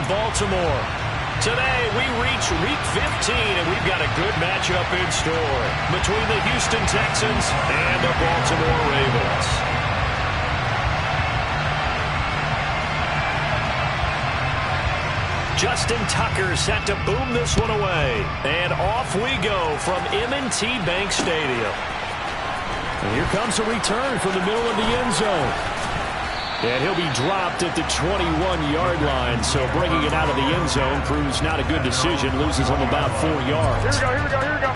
Baltimore. Today, we reach Week 15, and we've got a good matchup in store between the Houston Texans and the Baltimore Ravens. Justin Tucker set to boom this one away. And off we go from M&T Bank Stadium. And here comes a return from the middle of the end zone. And he'll be dropped at the 21-yard line, so bringing it out of the end zone proves not a good decision. Loses him about 4 yards. Here we go.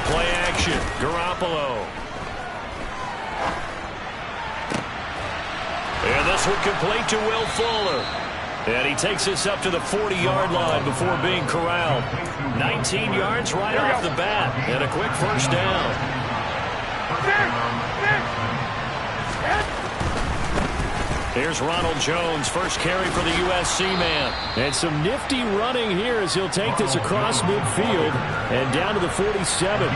Play action. Garoppolo. And this one complete to Will Fuller. And he takes us up to the 40-yard line before being corralled. 19 yards right off the bat. And a quick first down. Here's Ronald Jones, first carry for the USC man. And some nifty running here as he'll take this across midfield and down to the 47.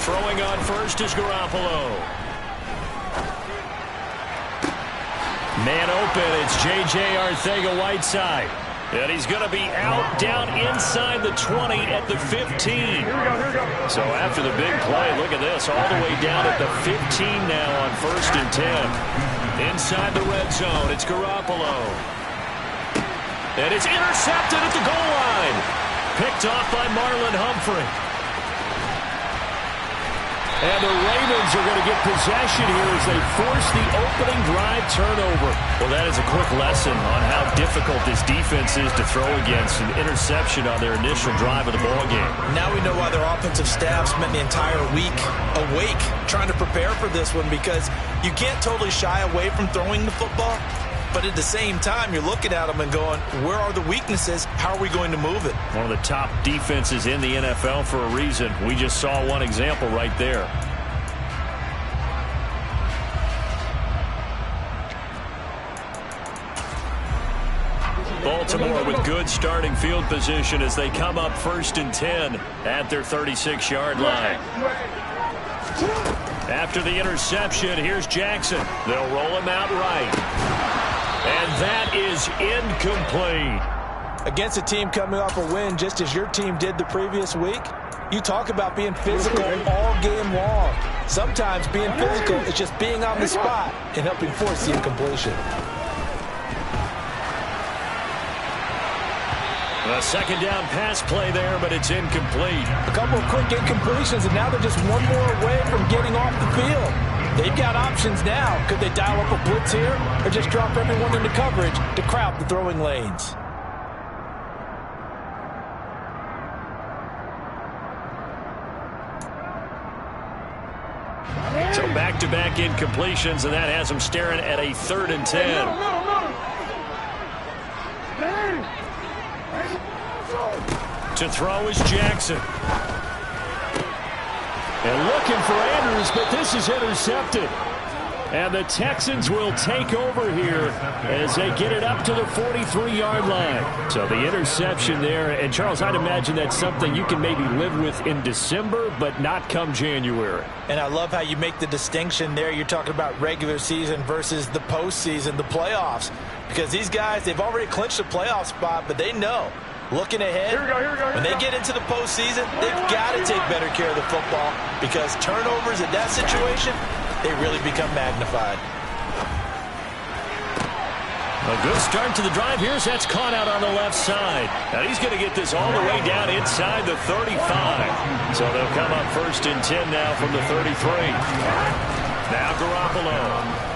Throwing on first is Garoppolo. Man open, it's J.J. Arcega-Whiteside. And he's going to be out down inside the 20 at the 15. Here we go. So after the big play, look at this, all the way down at the 15 now on 1st and 10. Inside the red zone, it's Garoppolo. And it's intercepted at the goal line. Picked off by Marlon Humphrey. And the Ravens are going to get possession here as they force the opening drive turnover. Well, that is a quick lesson on how difficult this defense is to throw against. An interception on their initial drive of the ballgame. Now we know why their offensive staff spent the entire week awake trying to prepare for this one, because you can't totally shy away from throwing the football. But at the same time, you're looking at them and going, where are the weaknesses? How are we going to move it? One of the top defenses in the NFL for a reason. We just saw one example right there. Baltimore with good starting field position as they come up 1st and 10 at their 36-yard line. After the interception, here's Jackson. They'll roll him out right. And that is incomplete. Against a team coming off a win just as your team did the previous week, you talk about being physical all game long. Sometimes being physical is just being on the spot and helping force the incompletion. A second down pass play there, but it's incomplete. A couple of quick incompletions, and now they're just one more away from getting off the field. They've got options now. Could they dial up a blitz here or just drop everyone into coverage to crowd the throwing lanes? So back-to-back incompletions, and that has them staring at a 3rd and 10. To throw is Jackson. And looking for Andrews, but this is intercepted. And the Texans will take over here as they get it up to the 43-yard line. So the interception there. And, Charles, I'd imagine that's something you can maybe live with in December, but not come January. And I love how you make the distinction there. You're talking about regular season versus the postseason, the playoffs. Because these guys, they've already clinched a playoff spot, but they know, looking ahead, when they get into the postseason, they've got to take better care of the football, because turnovers in that situation, they really become magnified. A good start to the drive here as that's caught out on the left side. Now he's going to get this all the way down inside the 35. So they'll come up 1st and 10 now from the 33. Now Garoppolo.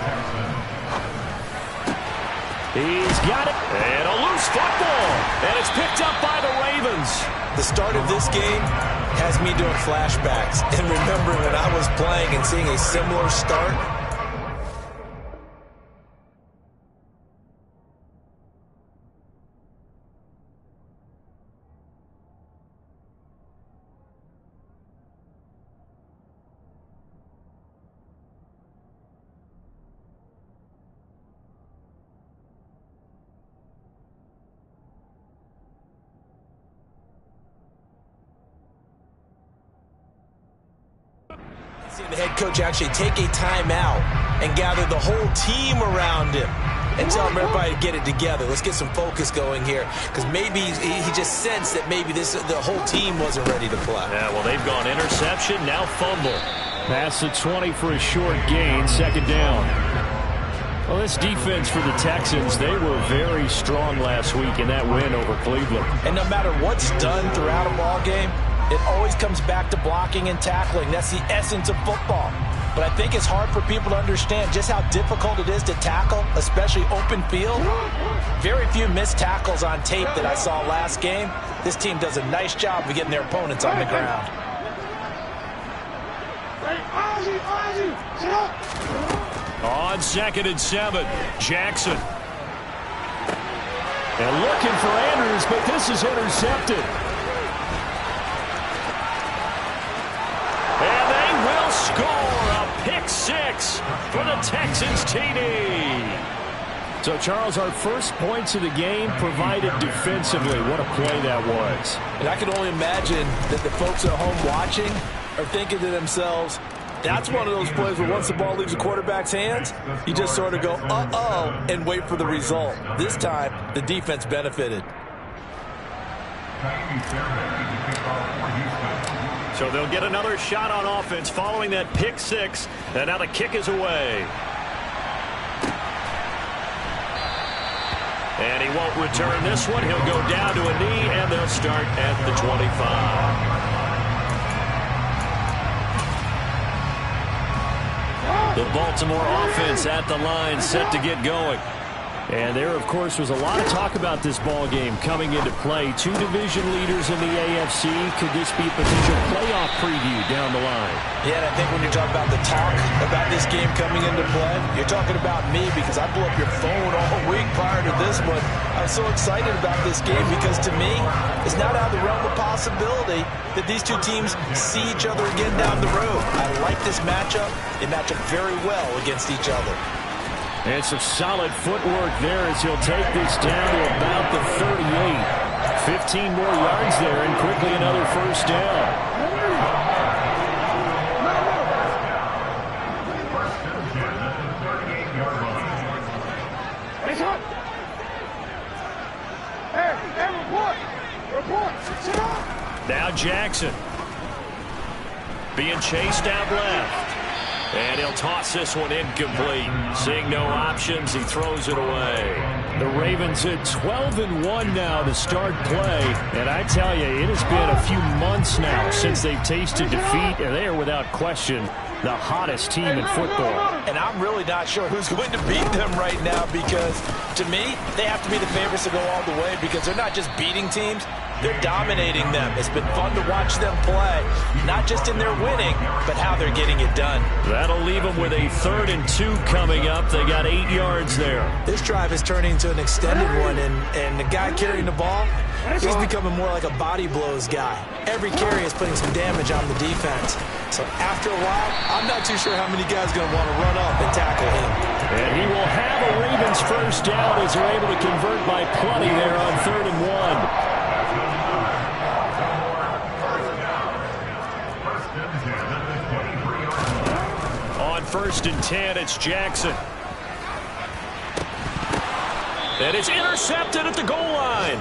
He's got it. And a loose football. And it's picked up by the Ravens. The start of this game has me doing flashbacks and remembering when I was playing and seeing a similar start. Seeing the head coach actually take a timeout and gather the whole team around him and tell everybody to get it together. Let's get some focus going here, because maybe he just sensed that maybe the whole team wasn't ready to play. Yeah, well, they've gone interception, now fumble. Past the 20 for a short gain, second down. Well, this defense for the Texans, they were very strong last week in that win over Cleveland. And no matter what's done throughout a ball game, it always comes back to blocking and tackling. That's the essence of football. But I think it's hard for people to understand just how difficult it is to tackle, especially open field. Very few missed tackles on tape that I saw last game. This team does a nice job of getting their opponents on the ground. On 2nd and 7, Jackson. And looking for Andrews, but this is intercepted. And they will score a pick six for the Texans TD. So, Charles, our first points of the game provided defensively. What a play that was. And I can only imagine that the folks at home watching are thinking to themselves, that's one of those plays where once the ball leaves the quarterback's hands, you just sort of go, uh-oh, and wait for the result. This time, the defense benefited. So they'll get another shot on offense following that pick six, and now the kick is away. And he won't return this one. He'll go down to a knee, and they'll start at the 25. The Baltimore offense at the line, set to get going. And there, of course, was a lot of talk about this ball game coming into play. Two division leaders in the AFC. Could this be a potential playoff preview down the line? Yeah, and I think when you're talking about the talk about this game coming into play, you're talking about me, because I blew up your phone all week prior to this one. I was so excited about this game because, to me, it's not out of the realm of possibility that these two teams see each other again down the road. I like this matchup. They match up very well against each other. And some solid footwork there as he'll take this down to about the 38. 15 more yards there, and quickly another first down. Now Jackson being chased out left. And he'll toss this one incomplete. Seeing no options, he throws it away. The Ravens at 12-1 now to start play. And I tell you, it has been a few months now since they've tasted defeat, and they are without question the hottest team in football. And I'm really not sure who's going to beat them right now, because to me, they have to be the favorites to go all the way, because they're not just beating teams, they're dominating them. It's been fun to watch them play, not just in their winning, but how they're getting it done. That'll leave them with a 3rd and 2 coming up. They got 8 yards there. This drive is turning into an extended one, and the guy carrying the ball, he's becoming more like a body blows guy. Every carry is putting some damage on the defense. So after a while, I'm not too sure how many guys are going to want to run up and tackle him. And he will have a Ravens first down as they're able to convert by plenty there on 3rd and 1. On 1st and 10, it's Jackson. And it's intercepted at the goal line.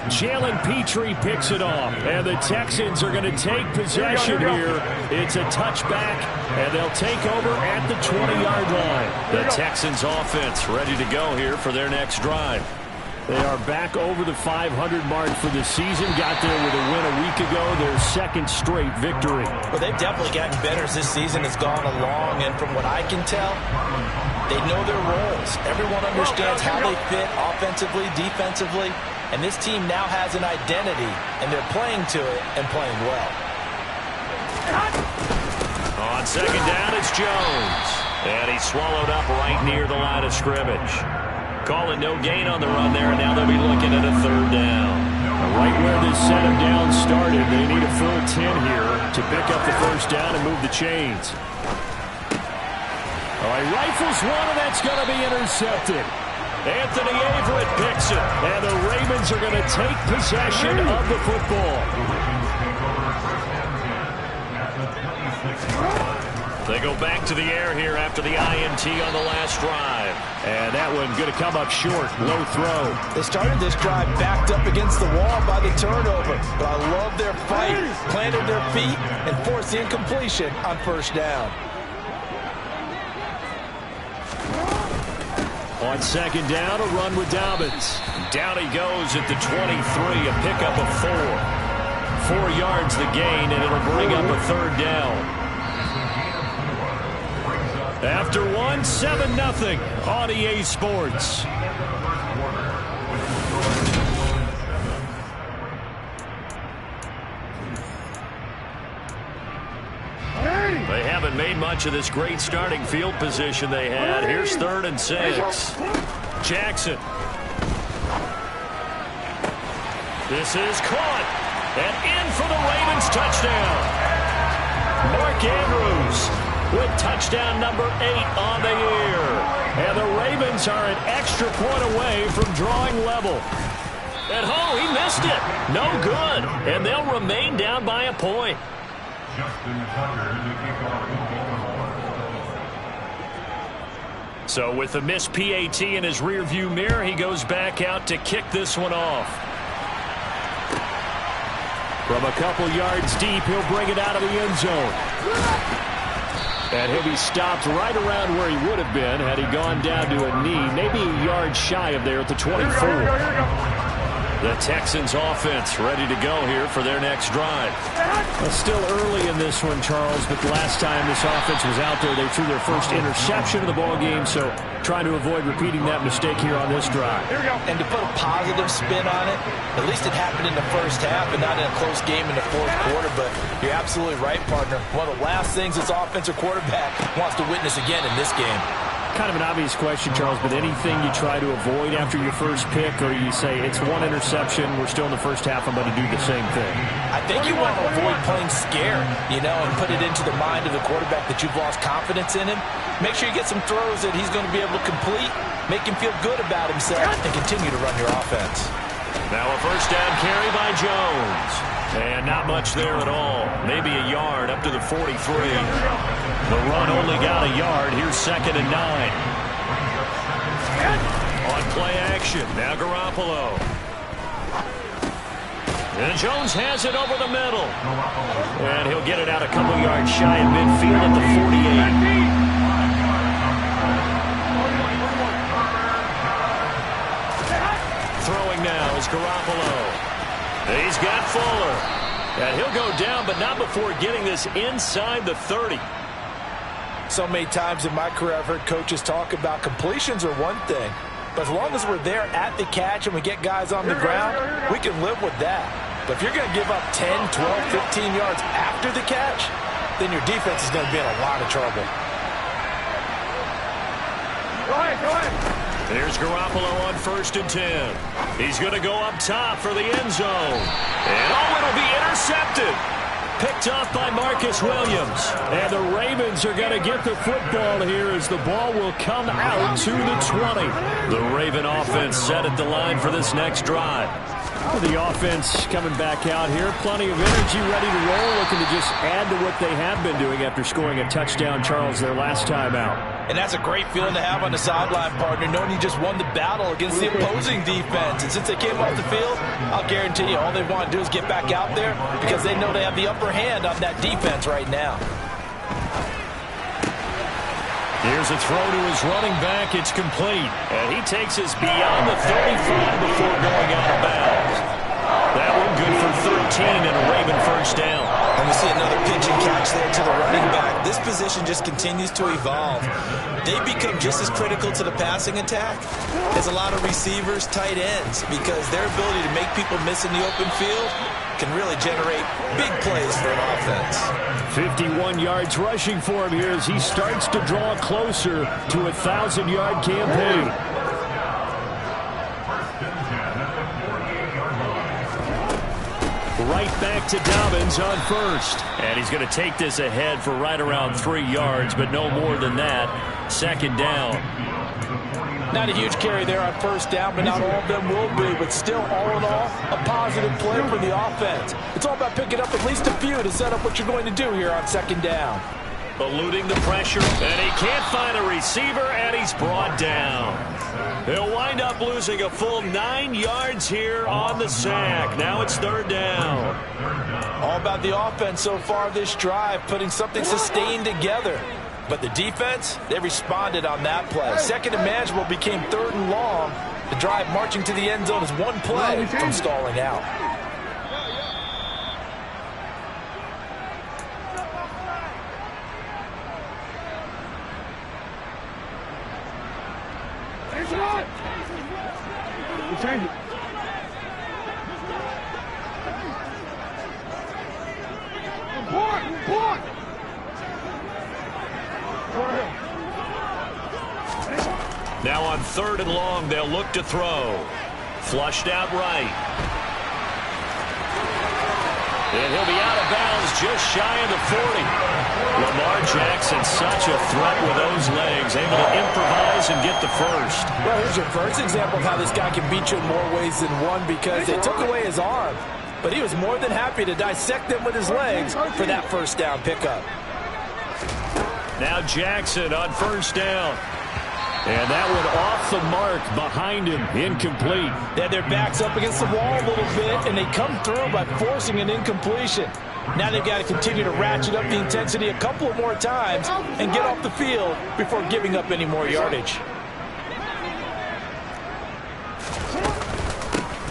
Jalen Petrie picks it off. And the Texans are going to take possession here. It's a touchback, and they'll take over at the 20-yard line. The Texans offense ready to go here for their next drive. They are back over the 500 mark for the season. Got there with a win a week ago, their 2nd straight victory. Well, they've definitely gotten better as this season has gone along, and from what I can tell, they know their roles. Everyone understands how they fit offensively, defensively, and this team now has an identity, and they're playing to it and playing well. On 2nd down, it's Jones. And he's swallowed up right near the line of scrimmage. Calling no gain on the run there, and now they'll be looking at a 3rd down. Right where this set of down started, they need a full 10 here to pick up the first down and move the chains. Oh, he rifles one, and that's going to be intercepted. Anthony Averett picks it, and the Ravens are going to take possession of the football. They go back to the air here after the INT on the last drive. And that one going to come up short. Low throw. They started this drive backed up against the wall by the turnover. But I love their fight. Planted their feet and forced the incompletion on first down. On second down, a run with Dobbins. Down he goes at the 23, a pickup of 4. 4 yards the gain, and it'll bring up a third down. After 1, 7-0 on EA Sports. They haven't made much of this great starting field position they had. Here's 3rd and 6. Jackson. This is caught. And in for the Ravens touchdown. Mark Andrews with touchdown number 8 on the year. And the Ravens are an extra point away from drawing level. And he missed it. No good. And they'll remain down by a point. So with the missed PAT in his rearview mirror, he goes back out to kick this one off. From a couple yards deep, he'll bring it out of the end zone. And he'll be stopped right around where he would have been had he gone down to a knee, maybe a yard shy of there at the 24. The Texans offense ready to go here for their next drive. Well, still early in this one, Charles, but the last time this offense was out there, they threw their first interception of the ball game, so trying to avoid repeating that mistake here on this drive. And to put a positive spin on it, at least it happened in the first half and not in a close game in the fourth quarter, but you're absolutely right, partner. One of the last things this offensive quarterback wants to witness again in this game. Kind of an obvious question, Charles, but anything you try to avoid after your first pick, or you say it's 1 interception, we're still in the first half, I'm going to do the same thing? I think you want to avoid playing scared, and put it into the mind of the quarterback that you've lost confidence in him. Make sure you get some throws that he's going to be able to complete, make him feel good about himself, and continue to run your offense. Now a first down carry by Jones. And not much there at all. Maybe a yard up to the 43. The run only got a yard. Here's 2nd and 9. On play action. Now Garoppolo. And Jones has it over the middle. And he'll get it out a couple yards shy of midfield at the 48. Throwing now is Garoppolo. He's got Fuller. And he'll go down, but not before getting this inside the 30. So many times in my career I've heard coaches talk about completions are one thing. But as long as we're there at the catch and we get guys on the ground, we can live with that. But if you're going to give up 10, 12, 15 yards after the catch, then your defense is going to be in a lot of trouble. Go ahead. There's Garoppolo on 1st and 10. He's going to go up top for the end zone. And it'll be intercepted. Picked off by Marcus Williams. And the Ravens are going to get the football here as the ball will come out to the 20. The Raven offense set at the line for this next drive. The offense coming back out here. Plenty of energy, ready to roll, looking to just add to what they have been doing after scoring a touchdown, Charles, their last time out. And that's a great feeling to have on the sideline, partner, knowing you just won the battle against the opposing defense. And since they came off the field, I'll guarantee you all they want to do is get back out there because they know they have the upper hand on that defense right now. Here's a throw to his running back. It's complete. And he takes us beyond the 35 before going out of bounds. That one good for 13 and a Raven first down. And we see another pitch and catch there to the running back. This position just continues to evolve. They become just as critical to the passing attack as a lot of receivers, tight ends, because their ability to make people miss in the open field can really generate big plays for an offense. 51 yards rushing for him here as he starts to draw closer to a 1,000-yard campaign. Right back to Dobbins on 1st. And he's going to take this ahead for right around 3 yards, but no more than that. 2nd down. Not a huge carry there on 1st down, but not all of them will be. But still, all in all, a positive play for the offense. It's all about picking up at least a few to set up what you're going to do here on 2nd down. Eluding the pressure, and he can't find a receiver, and he's brought down. He'll wind up losing a full 9 yards here on the sack. Now it's 3rd down. All about the offense so far this drive, putting something sustained together. But the defense, they responded on that play. 2nd and manageable became 3rd and long. The drive marching to the end zone is one play from stalling out. Change it. Report! Now on 3rd and long, they'll look to throw. Flushed out right. And he'll be out of bounds just shy of the 40. Lamar Jackson, such a threat with those legs, able to improvise and get the first. Well, here's your first example of how this guy can beat you in more ways than one, because they took away his arm. But he was more than happy to dissect them with his legs for that 1st down pickup. Now Jackson on 1st down. And that one off the mark behind him. Incomplete. They had their backs up against the wall a little bit, and they come through by forcing an incompletion. Now they've got to continue to ratchet up the intensity a couple of more times and get off the field before giving up any more yardage.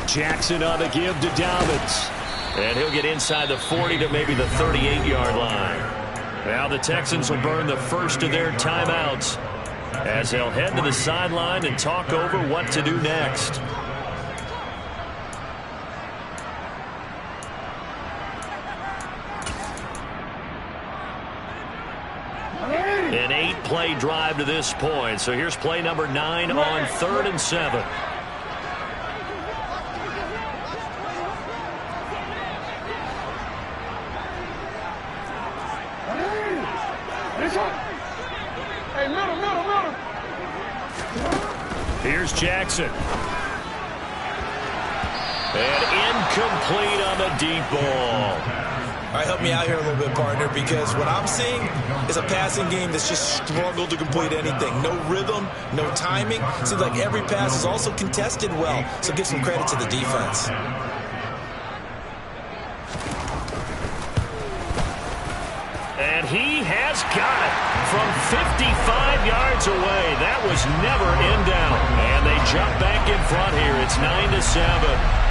Jackson on the give to Dobbins. And he'll get inside the 40 to maybe the 38-yard line. Now the Texans will burn the first of their timeouts as they'll head to the sideline and talk over what to do next. An 8-play drive to this point. So here's play number 9 on 3rd and 7. Hey, middle. Here's Jackson. And incomplete on the deep ball. All right, help me out here a little bit, partner, because what I'm seeing is a passing game that's just struggled to complete anything. No rhythm, no timing. Seems like every pass is also contested well, so give some credit to the defense. And he has got it from 55 yards away. That was never in doubt. And they jump back in front here. It's 9-7.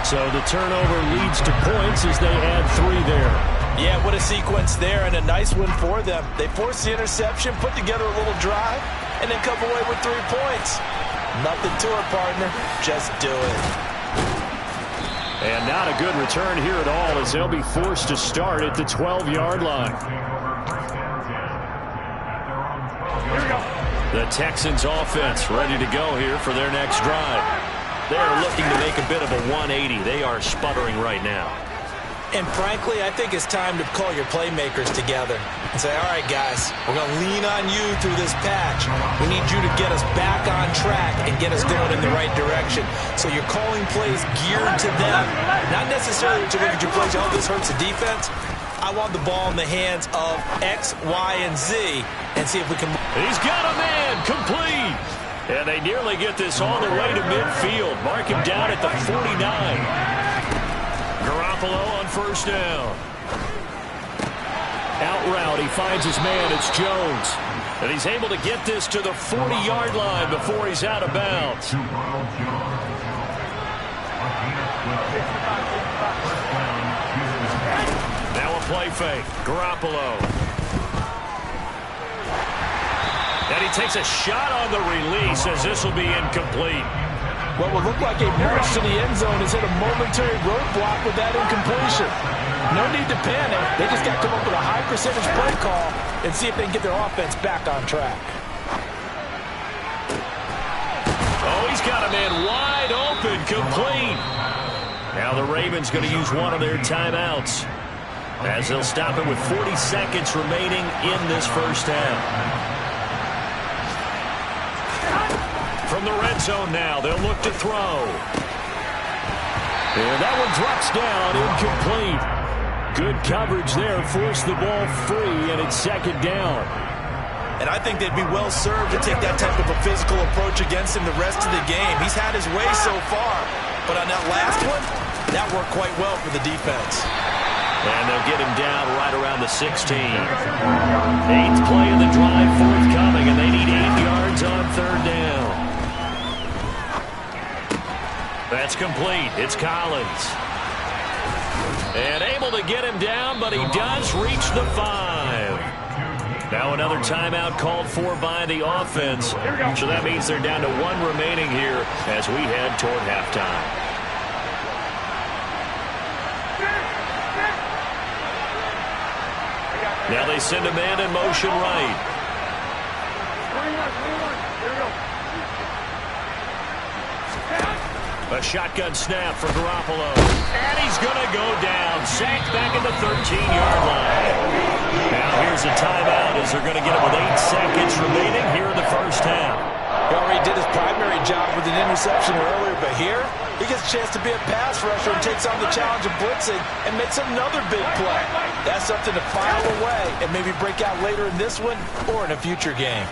So the turnover leads to points as they add 3 there. Yeah, what a sequence there, and a nice one for them. They forced the interception, put together a little drive, and then come away with 3 points. Nothing to it, partner. Just do it. And not a good return here at all as they'll be forced to start at the 12-yard line. The Texans offense ready to go here for their next drive. They're looking to make a bit of a 180. They are sputtering right now. And frankly, I think it's time to call your playmakers together and say, all right, guys, we're going to lean on you through this patch. We need you to get us back on track and get us going in the right direction. So you're calling plays geared to them, not necessarily to look at your plays, oh, this hurts the defense. I want the ball in the hands of X, Y, and Z and see if we can. He's got a man, complete. And they nearly get this all the way to midfield. Mark him down at the 49. Garoppolo on 1st down. Out route, he finds his man. It's Jones. And he's able to get this to the 40-yard line before he's out of bounds. Now a play fake. Garoppolo. And he takes a shot on the release as this will be incomplete. What will look like a march to the end zone is hit a momentary roadblock with that incompletion. No need to panic. They just got to come up with a high percentage play call and see if they can get their offense back on track. Oh, he's got a man wide open, complete. Now the Ravens going to use one of their timeouts as they'll stop it with 40 seconds remaining in this first half. From the red zone now, they'll look to throw. And that one drops down, incomplete. Good coverage there. Forced the ball free, and it's second down. And I think they'd be well served to take that type of a physical approach against him the rest of the game. He's had his way so far. But on that last one, that worked quite well for the defense. And they'll get him down right around the 16. 8th play of the drive forthcoming, and they need 8 yards on third down. That's complete. It's Collins. And able to get him down, but he does reach the 5. Now another timeout called for by the offense. So that means they're down to 1 remaining here as we head toward halftime. Now they send a man in motion right. 21. A shotgun snap for Garoppolo. And he's going to go down. Sacked back at the 13-yard line. Now here's a timeout as they're going to get it with 8 seconds remaining here in the first half. He already did his primary job with an interception earlier, but here he gets a chance to be a pass rusher and takes on the challenge of blitzing and makes another big play. That's something to file away and maybe break out later in this one or in a future game.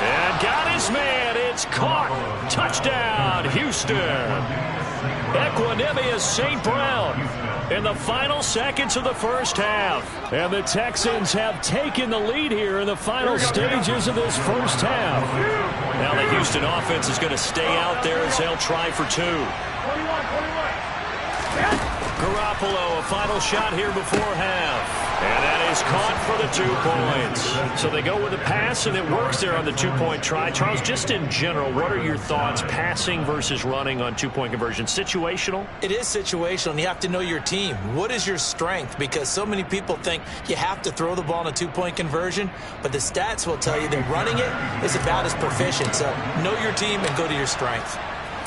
And got his man. It's caught. Touchdown, Houston. Equanimous St. Brown in the final seconds of the first half. And the Texans have taken the lead here in the final stages of this first half. Now the Houston offense is going to stay out there as they'll try for 2. Garoppolo, a final shot here before half. And that is caught for the 2 points. So they go with a pass, and it works there on the 2-point try. Charles, just in general, what are your thoughts passing versus running on 2-point conversion? Situational? It is situational, and you have to know your team. What is your strength? Because so many people think you have to throw the ball in a 2-point conversion, but the stats will tell you that running it is about as proficient. So know your team and go to your strength.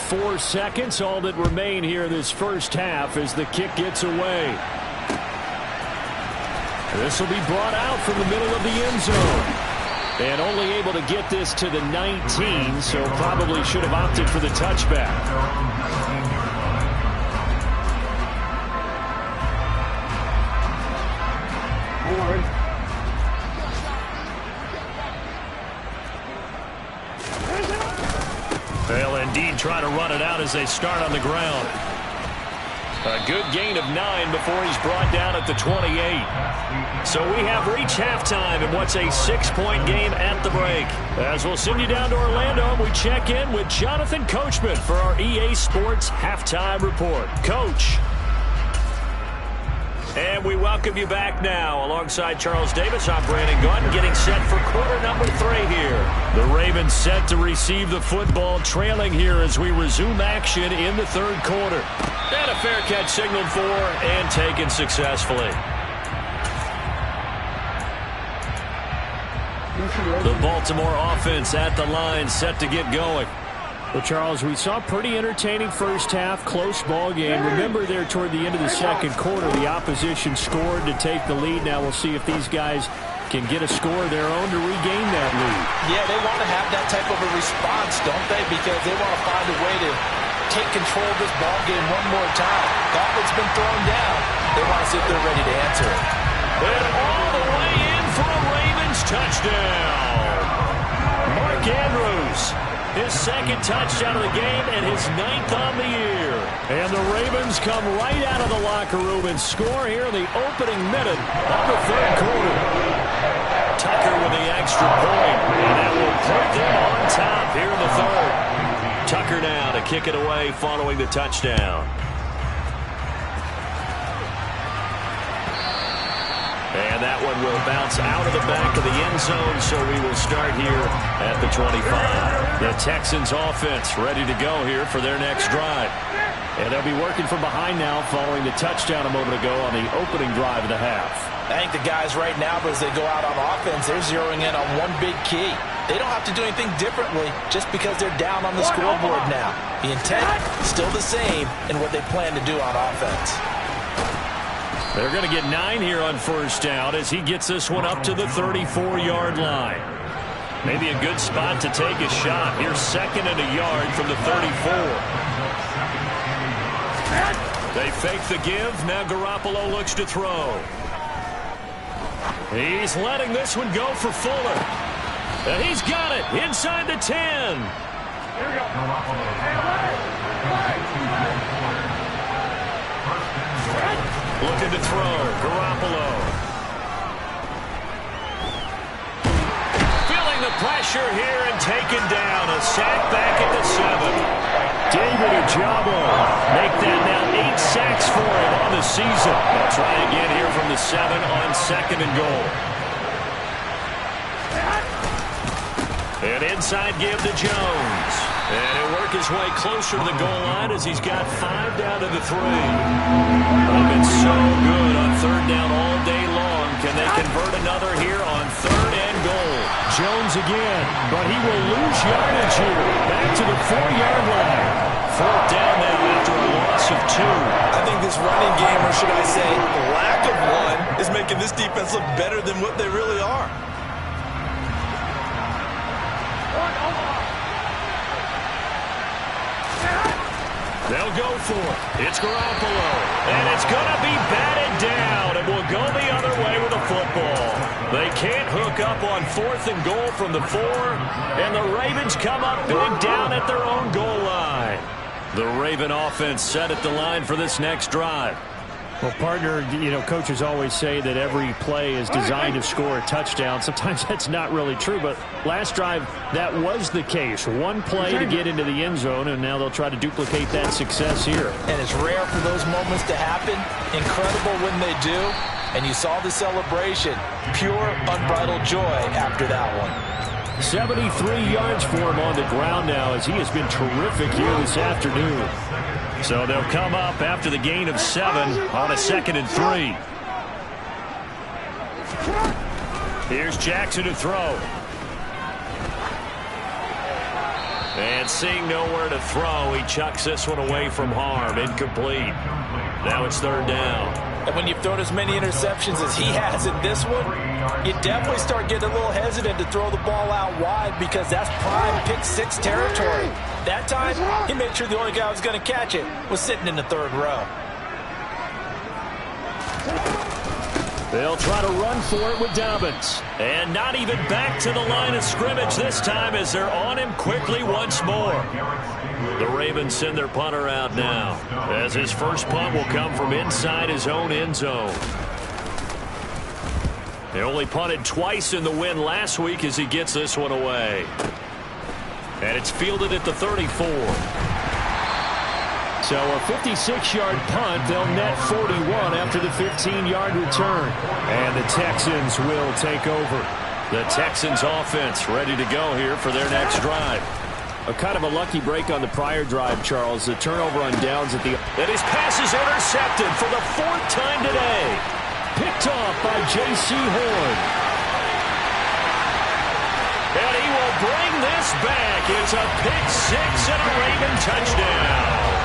4 seconds, all that remain here this first half as the kick gets away. This will be brought out from the middle of the end zone. And only able to get this to the 19, so probably should have opted for the touchback. They'll indeed try to run it out as they start on the ground. A good gain of 9 before he's brought down at the 28. So we have reached halftime in what's a 6-point game at the break. As we'll send you down to Orlando, we check in with Jonathan Coachman for our EA Sports Halftime Report. Coach. And we welcome you back now. Alongside Charles Davis, I'm Brandon Gaudin, getting set for quarter number 3 here. The Ravens set to receive the football, trailing here as we resume action in the third quarter. And a fair catch signaled for and taken successfully. The Baltimore offense at the line, set to get going. Well, Charles, we saw a pretty entertaining first half, close ball game. Remember there toward the end of the second quarter, the opposition scored to take the lead. Now we'll see if these guys can get a score of their own to regain that lead. Yeah, they want to have that type of a response, don't they? Because they want to find a way to take control of this ball game one more time. Gauntlet's been thrown down. They want to see if they're ready to answer it. And all the way in for a Ravens touchdown. Mark Andrews. His second touchdown of the game and his 9th on the year. And the Ravens come right out of the locker room and score here in the opening minute of the third quarter. Tucker with the extra point, and that will put them on top here in the third. Tucker now to kick it away following the touchdown. And that one will bounce out of the back of the end zone, so we will start here at the 25. The Texans offense ready to go here for their next drive. And they'll be working from behind now following the touchdown a moment ago on the opening drive of the half. I think the guys right now, as they go out on offense, they're zeroing in on one big key. They don't have to do anything differently just because they're down on the scoreboard now. The intent still the same in what they plan to do on offense. They're going to get 9 here on first down as he gets this one up to the 34-yard line. Maybe a good spot to take a shot. Here's 2nd and a yard from the 34. They fake the give. Now Garoppolo looks to throw. He's letting this one go for Fuller. And he's got it inside the 10. Here we go. Looking to throw. Garoppolo. Feeling the pressure here and taken down. A sack back at the 7. David Ojabo. Make that now 8 sacks for him on the season. They'll try again here from the 7 on 2nd and goal. An inside give to Jones. And he'll work his way closer to the goal line as he's got 5 down to the 3. They've been so good on 3rd down all day long. Can they convert another here on 3rd and goal? Jones again, but he will lose yardage here. Back to the 4-yard line. 4th down now after a loss of 2. I think this running game, or should I say lack of one, is making this defense look better than what they really are. They'll go for it. It's Garoppolo. And it's going to be batted down. And will go the other way with the football. They can't hook up on 4th and goal from the 4. And the Ravens come up big down at their own goal line. The Raven offense set at the line for this next drive. Well, partner, coaches always say that every play is designed to score a touchdown. Sometimes that's not really true, but last drive, that was the case. One play to get into the end zone, and now they'll try to duplicate that success here. And it's rare for those moments to happen. Incredible when they do. And you saw the celebration. Pure, unbridled joy after that one. 73 yards for him on the ground now as he has been terrific here this afternoon. So they'll come up after the gain of 7 on a 2nd and 3. Here's Jackson to throw. And seeing nowhere to throw, he chucks this one away from harm. Incomplete. Now it's 3rd down. And when you've thrown as many interceptions as he has in this one, you definitely start getting a little hesitant to throw the ball out wide because that's prime pick-6 territory. That time, he made sure the only guy who was going to catch it was sitting in the 3rd row. They'll try to run for it with Dobbins. And not even back to the line of scrimmage this time as they're on him quickly once more. The Ravens send their punter out now as his first punt will come from inside his own end zone. They only punted twice in the win last week as he gets this one away. And it's fielded at the 34. So a 56-yard punt. They'll net 41 after the 15-yard return. And the Texans will take over. The Texans offense ready to go here for their next drive. A kind of a lucky break on the prior drive, Charles. The turnover on downs at the... And his pass is intercepted for the 4th time today. Picked off by J.C. Horn. And he will bring this back. It's a pick-6 and a Raven touchdown.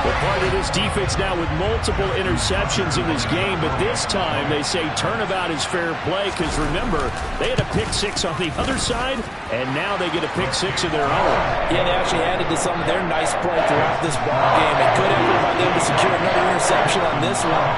Well, part of this defense now with multiple interceptions in this game, but this time they say turnabout is fair play because, remember, they had a pick-6 on the other side, and now they get a pick-6 of their own. Yeah, they actually added to some of their nice play throughout this ball game. A good effort by them to secure another interception on this one.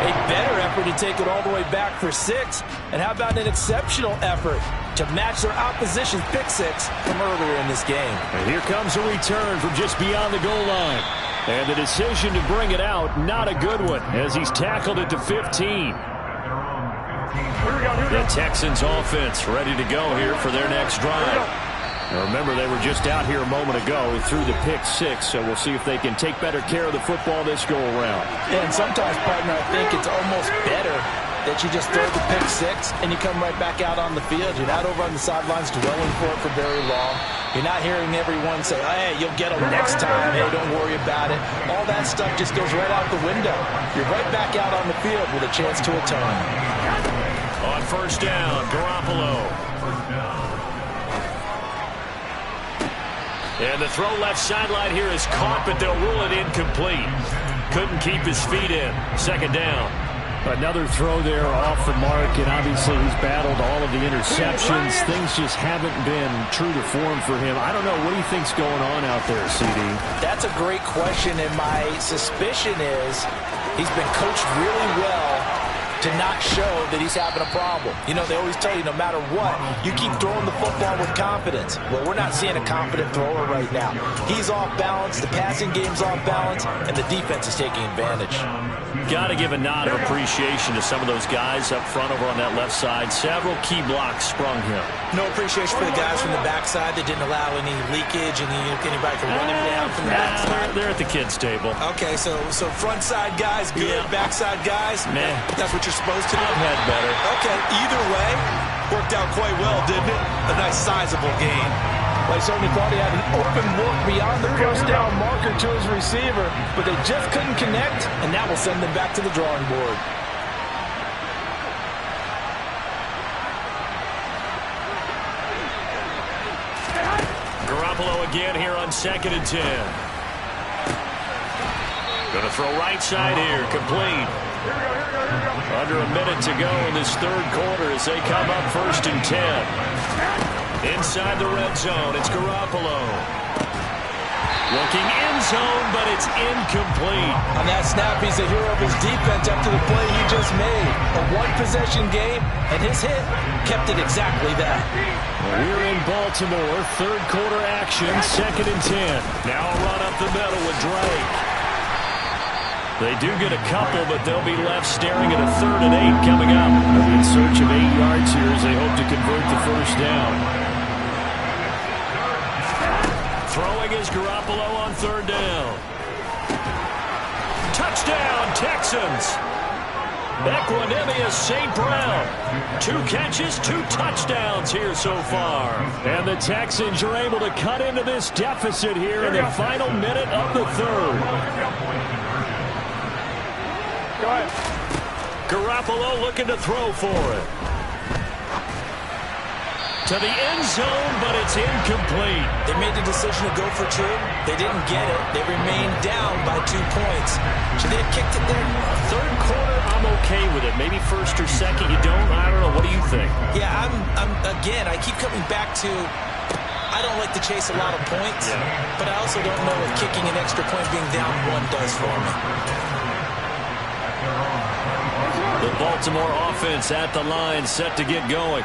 A better effort to take it all the way back for 6. And how about an exceptional effort to match their opposition's pick-6 from earlier in this game. And here comes a return from just beyond the goal line. And the decision to bring it out, not a good one, as he's tackled it to 15. The Texans offense ready to go here for their next drive. Now remember, they were just out here a moment ago through the pick-6, so we'll see if they can take better care of the football this go-around. And sometimes, partner, I think it's almost better that you just throw the pick-6 and you come right back out on the field. You're not over on the sidelines dwelling for it for very long. You're not hearing everyone say, hey, you'll get them next time. Hey, don't worry about it. All that stuff just goes right out the window. You're right back out on the field with a chance to atone. On 1st down, Garoppolo. And the throw left sideline here is caught, but they'll rule it incomplete. Couldn't keep his feet in. 2nd down. Another throw there off the mark, and obviously he's battled all of the interceptions. Things just haven't been true to form for him. I don't know. What do you think's going on out there, CD? That's a great question, and my suspicion is he's been coached really well to not show that he's having a problem. You know, they always tell you no matter what, you keep throwing the football with confidence. Well, we're not seeing a confident thrower right now. He's off balance, the passing game's off balance, and the defense is taking advantage. Got to give a nod of appreciation to some of those guys up front over on that left side. Several key blocks sprung here. No appreciation for the guys from the backside that didn't allow any leakage and anybody from running down from the backside. They're at the kids' table. Okay, so front side guys good, backside guys, man, that's what you're supposed to do. I've had better. Okay, either way, worked out quite well, didn't it? A nice sizable gain. Well, he certainly thought he had an open look beyond the first down marker to his receiver, but they just couldn't connect, and that will send them back to the drawing board. Garoppolo again here on 2nd and 10. Going to throw right side here, complete. Under a minute to go in this third quarter as they come up 1st and 10. Inside the red zone, it's Garoppolo. Looking end zone, but it's incomplete. On that snap, he's the hero of his defense after the play he just made. A one-possession game, and his hit kept it exactly that. We're in Baltimore, third quarter action, 2nd and 10. Now a run up the middle with Drake. They do get a couple, but they'll be left staring at a 3rd and 8 coming up. In search of 8 yards here as they hope to convert the first down. Throwing is Garoppolo on 3rd down. Touchdown, Texans. Equanimous St. Brown. 2 catches, 2 touchdowns here so far. And the Texans are able to cut into this deficit here in the final minute of the third. Go ahead. Garoppolo looking to throw for it. To the end zone, but it's incomplete. They made the decision to go for 2. They didn't get it. They remained down by 2 points. Should they have kicked it there? Third quarter, I'm okay with it. Maybe first or second, you don't? I don't know. What do you think? Yeah, again, I keep coming back to I don't like to chase a lot of points, but I also don't know what kicking an extra point being down 1 does for me. The Baltimore offense at the line, set to get going.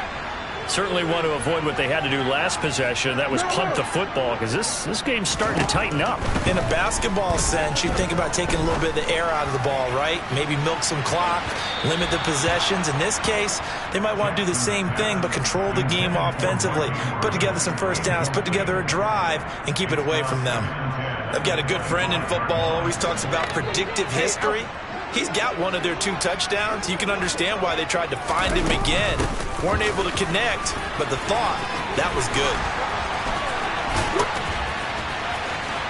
Certainly want to avoid what they had to do last possession. That was punt the football, because this game's starting to tighten up. In a basketball sense, you think about taking a little bit of the air out of the ball, right? Maybe milk some clock, limit the possessions. In this case, they might want to do the same thing, but control the game offensively. Put together some first downs, put together a drive, and keep it away from them. I've got a good friend in football, always talks about predictive history. He's got one of their 2 touchdowns. You can understand why they tried to find him again. Weren't able to connect, but the thought, that was good.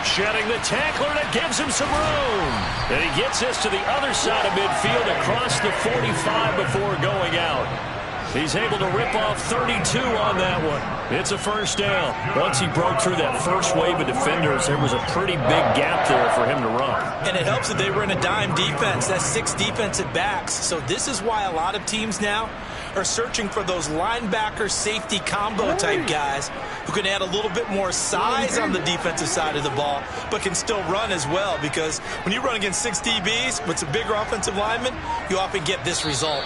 Shedding the tackler, that gives him some room. And he gets this to the other side of midfield across the 45 before going out. He's able to rip off 32 on that one. It's a first down. Once he broke through that first wave of defenders, there was a pretty big gap there for him to run. And it helps that they were in a dime defense. That's 6 defensive backs. So this is why a lot of teams now are searching for those linebacker safety combo type guys who can add a little bit more size on the defensive side of the ball, but can still run as well, because when you run against 6 DBs with some bigger offensive linemen, you often get this result.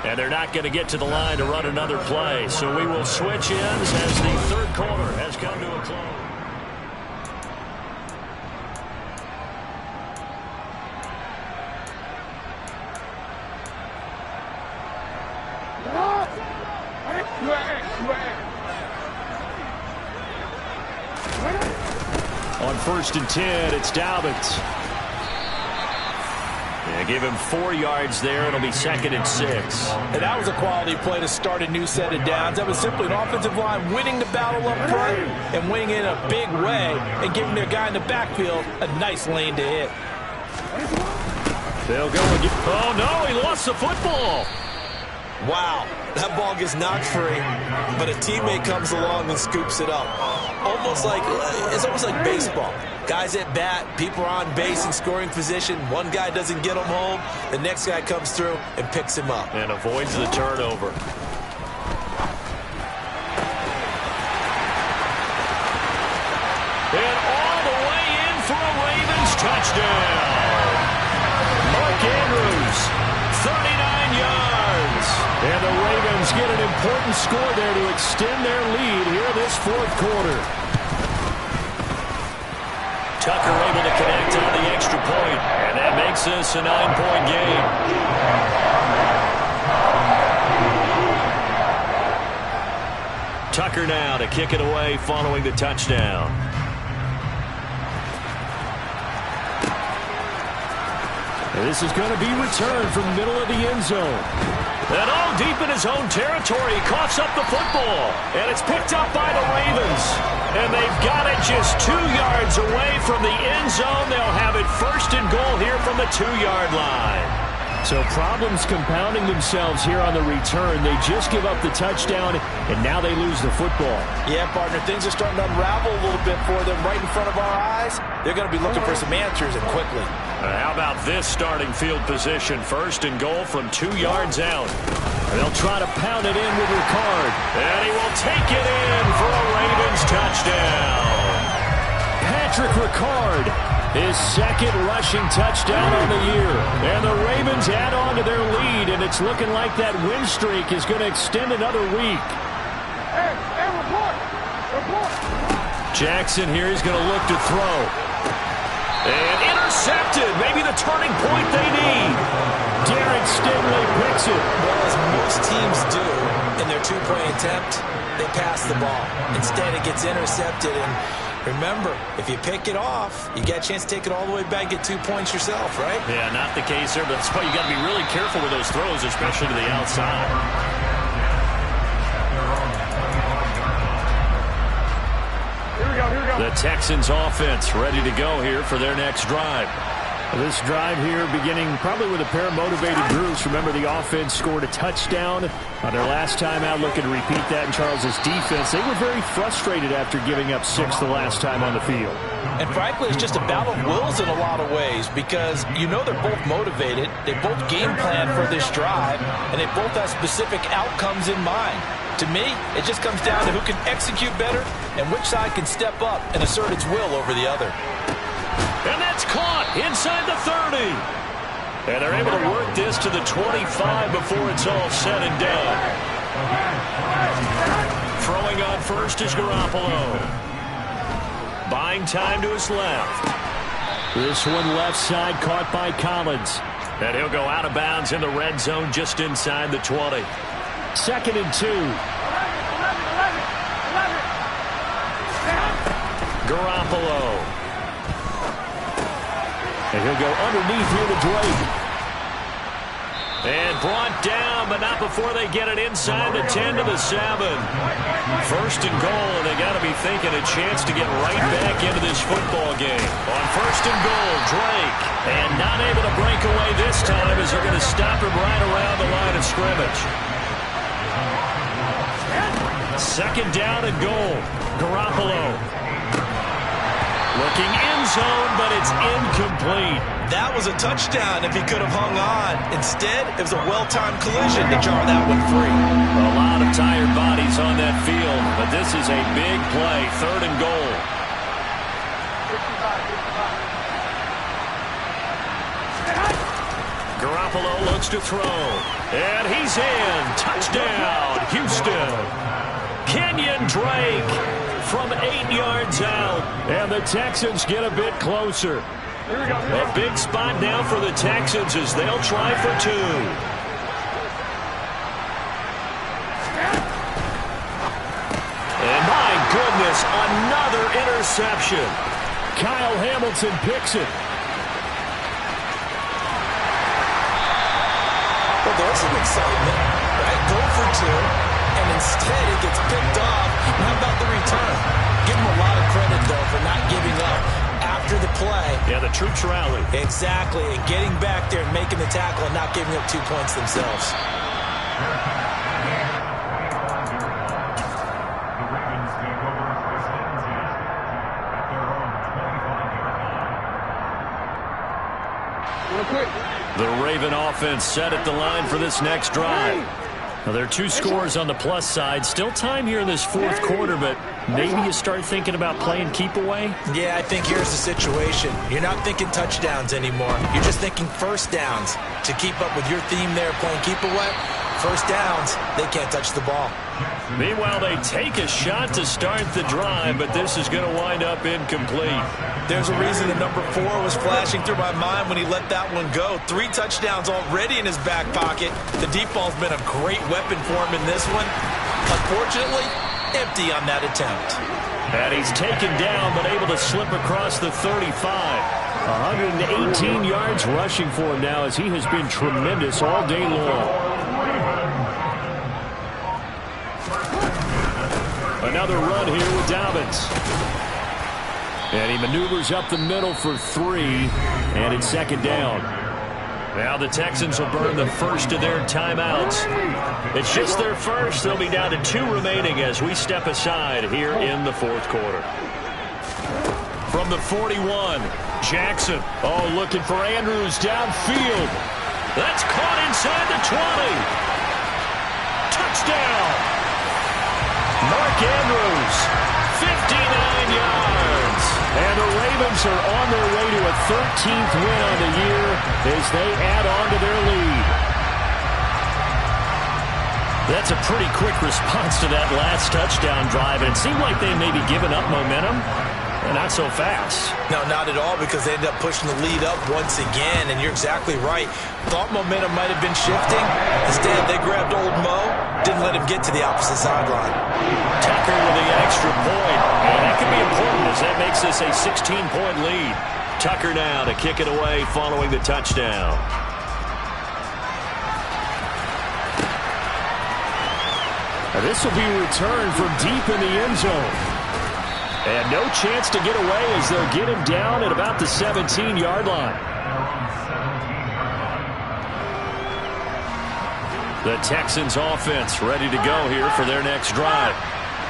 And they're not going to get to the line to run another play. So we will switch ends as the third quarter has come to a close. On 1st and 10, it's Dobbins. They give him 4 yards there. It'll be 2nd and 6. And that was a quality play to start a new set of downs. That was simply an offensive line winning the battle up front and winning in a big way and giving their guy in the backfield a nice lane to hit. They'll go again. Oh, no, he lost the football. Wow, that ball gets knocked free, but a teammate comes along and scoops it up. almost like baseball. Guys at bat, people are on base in scoring position. One guy doesn't get him home. The next guy comes through and picks him up. And avoids the turnover. And all the way in for a Ravens touchdown. Mark Andrews, 39 yards. And the Ravens get an important score there to extend their lead here this fourth quarter. Tucker able to connect on the extra point, and that makes this a 9-point game. Tucker now to kick it away following the touchdown. And this is going to be returned from the middle of the end zone. And all deep in his own territory, he coughs up the football. And it's picked up by the Ravens. And they've got it just 2 yards away from the end zone. They'll have it first and goal here from the 2-yard line. So problems compounding themselves here on the return. They just give up the touchdown, and now they lose the football. Yeah, partner, things are starting to unravel a little bit for them right in front of our eyes. They're going to be looking for some answers, and quickly. How about this starting field position? First and goal from 2 yards out. They'll try to pound it in with Ricard. And he will take it in for a Ravens touchdown. Patrick Ricard, his second rushing touchdown on the year. And the Ravens add on to their lead, and it's looking like that win streak is going to extend another week. Hey, report! Jackson here is going to look to throw. And intercepted. Maybe the turning point they need. Derek Stingley picks it. Well, as most teams do in their two-point attempt, they pass the ball. Instead, it gets intercepted. And remember, if you pick it off, you get a chance to take it all the way back, get 2 points yourself, right? Yeah, not the case there, but that's why you got to be really careful with those throws, especially to the outside. The Texans offense ready to go here for their next drive. This drive here beginning probably with a pair of motivated groups. Remember, the offense scored a touchdown on their last time out. Looking to repeat that in Charles's defense. They were very frustrated after giving up 6 the last time on the field. And frankly, it's just a battle of wills in a lot of ways, because you know they're both motivated. They both game plan for this drive, and they both have specific outcomes in mind. To me, it just comes down to who can execute better and which side can step up and assert its will over the other. And that's caught inside the 30. And they're able to work this to the 25 before it's all said and done. Throwing on first is Garoppolo. Buying time to his left. This one left side caught by Collins. And he'll go out of bounds in the red zone just inside the 20. 2nd and 2. Garoppolo. And he'll go underneath here to Drake. And brought down, but not before they get it inside the 10 to the 7. First and goal, and they got to be thinking a chance to get right back into this football game. On first and goal, Drake. And not able to break away this time as they're going to stop him right around the line of scrimmage. 2nd down and goal. Garoppolo. Looking end zone, but it's incomplete. That was a touchdown if he could have hung on. Instead, it was a well-timed collision to jar that one free. A lot of tired bodies on that field, but this is a big play. 3rd and goal. Garoppolo looks to throw. And he's in. Touchdown, Houston. Kenyon Drake from 8 yards out. And the Texans get a bit closer. A big spot now for the Texans as they'll try for 2. And my goodness, another interception. Kyle Hamilton picks it. Well, there's some excitement, right? Go for 2. And instead it gets picked off. And how about the return? Give them a lot of credit, though, for not giving up after the play. Yeah, the troops rally. Exactly, and getting back there and making the tackle and not giving up 2 points themselves. The Raven offense set at the line for this next drive. Now, there are 2 scores on the plus side. Still time here in this fourth quarter, but maybe you start thinking about playing keep away? Yeah, I think here's the situation. You're not thinking touchdowns anymore. You're just thinking first downs. To keep up with your theme there, playing keep away, first downs, they can't touch the ball. Meanwhile, they take a shot to start the drive, but this is going to wind up incomplete. There's a reason the number 4 was flashing through my mind when he let that one go. 3 touchdowns already in his back pocket. The deep ball's been a great weapon for him in this one. Unfortunately, empty on that attempt. And he's taken down, but able to slip across the 35. 118 yards rushing for him now, as he has been tremendous all day long. Another run here with Dobbins. And he maneuvers up the middle for 3, and it's second down. Now the Texans will burn the first of their timeouts. It's just their first. They'll be down to 2 remaining as we step aside here in the fourth quarter. From the 41, Jackson. Oh, looking for Andrews downfield. That's caught inside the 20. Touchdown. Mark Andrews, 59 yards. And the Ravens are on their way to a 13th win on the year as they add on to their lead. That's a pretty quick response to that last touchdown drive. And it seemed like they may be giving up momentum. And not so fast. No, not at all, because they ended up pushing the lead up once again. And you're exactly right. Thought momentum might have been shifting. Instead, they grabbed old Mo. Didn't let him get to the opposite sideline. Tucker with the extra point. And that could be important as that makes this a 16-point lead. Tucker now to kick it away following the touchdown. Now this will be returned from deep in the end zone. And no chance to get away as they'll get him down at about the 17-yard line. The Texans offense ready to go here for their next drive.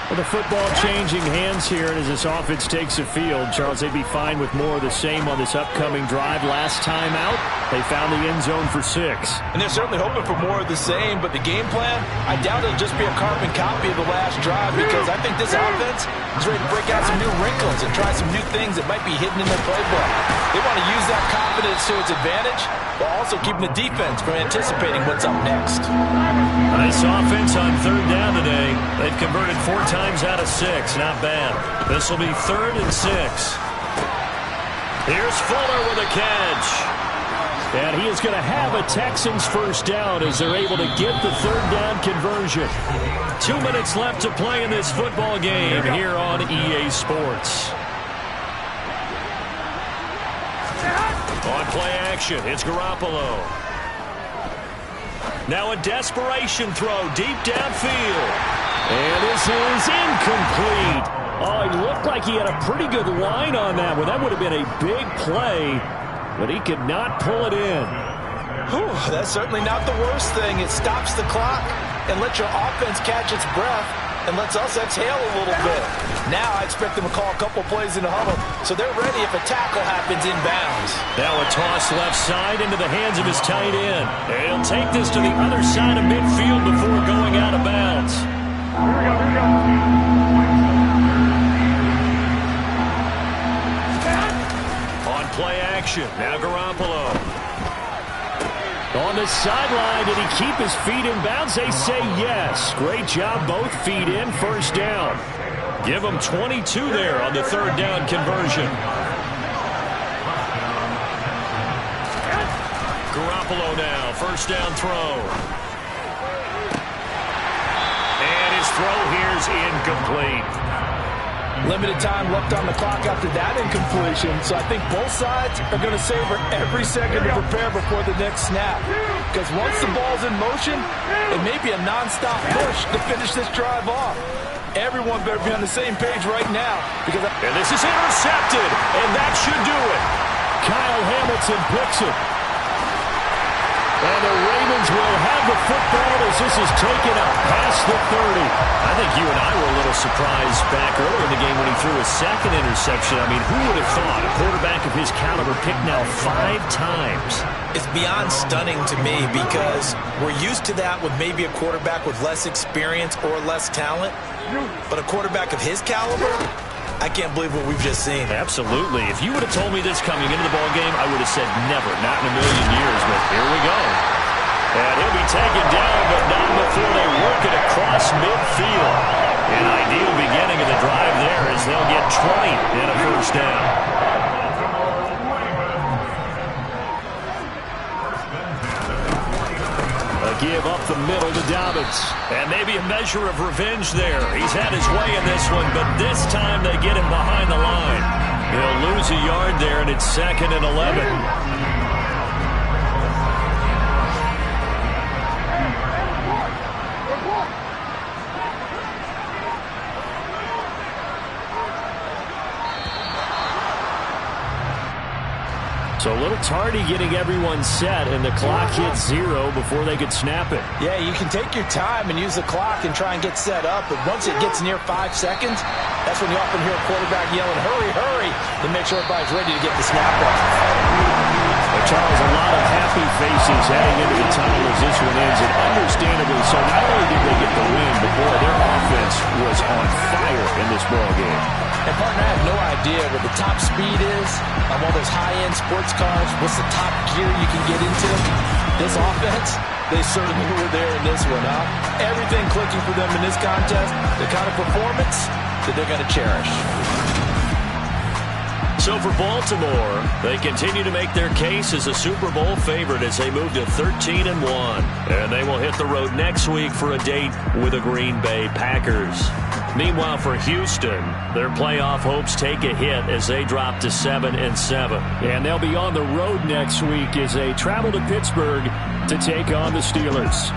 Well, the football changing hands here, and as this offense takes the field, Charles, they'd be fine with more of the same on this upcoming drive. Last time out, they found the end zone for 6. And they're certainly hoping for more of the same, but the game plan, I doubt it'll just be a carbon copy of the last drive, because I think this offense is ready to break out some new wrinkles and try some new things that might be hidden in their playbook. They want to use that confidence to its advantage, while also keeping the defense from anticipating what's up next. Nice offense on third down today. They've converted 4 times out of 6. Not bad. This will be 3rd and 6. Here's Fuller with a catch. And he is going to have a Texans first down as they're able to get the 3rd down conversion. 2 minutes left to play in this football game here on EA Sports. On play action, it's Garoppolo. Now a desperation throw deep downfield. And this is incomplete. Oh, it looked like he had a pretty good line on that one. That would have been a big play, but he could not pull it in. Whew, that's certainly not the worst thing. It stops the clock and lets your offense catch its breath and lets us exhale a little bit. Now I expect them to call a couple plays in the huddle, so they're ready if a tackle happens inbounds. Now a toss left side into the hands of his tight end. And he'll take this to the other side of midfield before going out of bounds. Here we go. On play action, now Garoppolo. On the sideline, did he keep his feet in bounds? They say yes. Great job, both feet in, first down. Give them 22 there on the 3rd down conversion. Garoppolo now, first down throw. And his throw here is incomplete. Limited time left on the clock after that incompletion, so I think both sides are going to savor every second to prepare before the next snap. Because once the ball's in motion, it may be a nonstop push to finish this drive off. Everyone better be on the same page right now. And this is intercepted, and that should do it. Kyle Hamilton picks it. And the Ravens will have the football as this is taken up past the 30. I think you and I were a little surprised back earlier in the game when he threw his second interception. I mean, who would have thought a quarterback of his caliber picked now 5 times? It's beyond stunning to me because we're used to that with maybe a quarterback with less experience or less talent. But a quarterback of his caliber, I can't believe what we've just seen. Absolutely. If you would have told me this coming into the ballgame, I would have said never, not in a million years. But here we go. And he'll be taken down, but not before they work it across midfield. An ideal beginning of the drive there as they'll get 20 in a first down. A give up the middle to Dobbins. And maybe a measure of revenge there. He's had his way in this one, but this time they get him behind the line. They'll lose a yard there, and it's 2nd and 11. So a little tardy getting everyone set, and the clock hits 0 before they could snap it. Yeah, you can take your time and use the clock and try and get set up, but once it gets near 5 seconds, that's when you often hear a quarterback yelling, hurry, hurry, to make sure everybody's ready to get the snap off. Well, Charles, a lot of happy faces heading into the tunnel as this one ends, and understandably so. Not only did they get the win, but boy, their offense was on fire in this ball game. And, partner, I have no idea what the top speed is on one of those high-end sports cars. What's the top gear you can get into? This offense, they certainly were there in this one, huh? Everything clicking for them in this contest, the kind of performance that they're going to cherish. So for Baltimore, they continue to make their case as a Super Bowl favorite as they move to 13-1. And they will hit the road next week for a date with the Green Bay Packers. Meanwhile, for Houston, their playoff hopes take a hit as they drop to 7-7. And they'll be on the road next week as they travel to Pittsburgh to take on the Steelers.